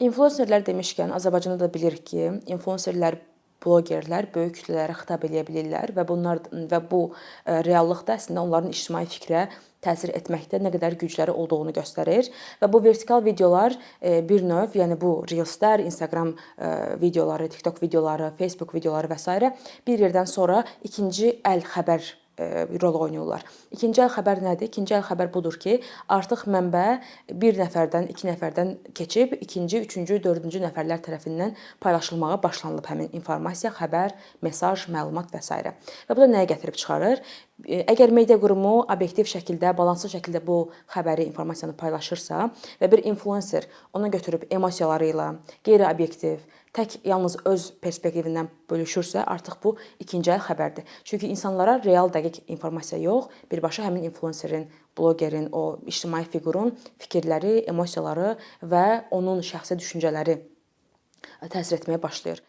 İnfluencerlər demişkən, Azərbaycanda da bilirik ki, influencerlər, blogerlər böyük kütlələrə xitab edə bilirlər və bu reallıqda əslində onların ictimai fikrə təsir etməkdə nə qədər gücləri olduğunu göstərir və bu vertikal videolar bir növ, yəni bu Reelslər, Instagram videoları, TikTok videoları, Facebook videoları və s. bir yerdən sonra ikinci əl xəbər rol oynayırlar. İkinci əl xəbər nədir? İkinci əl xəbər budur ki, artıq mənbə bir nəfərdən, iki nəfərdən keçib, ikinci, üçüncü, dördüncü nəfərlər tərəfindən paylaşılmağa başlanılıb həmin informasiya, xəbər, mesaj, məlumat və s. Və bu da nəyə gətirib çıxarır? Əgər media qurumu obyektiv şəkildə, balanslı şəkildə bu xəbəri, informasiyanı paylaşırsa və bir influencer onu götürüb emosiyaları ilə, qeyri-obyektiv, tək yalnız öz perspektivindən bölüşürsə, artıq bu ikinci əl xəbərdir. Çünki insanlara real, dəqiq informasiya yox, birbaşa həmin influencerin, blogerin, o ictimai fiqurun fikirləri, emosiyaları və onun şəxsi düşüncələri təsir etməyə başlayır.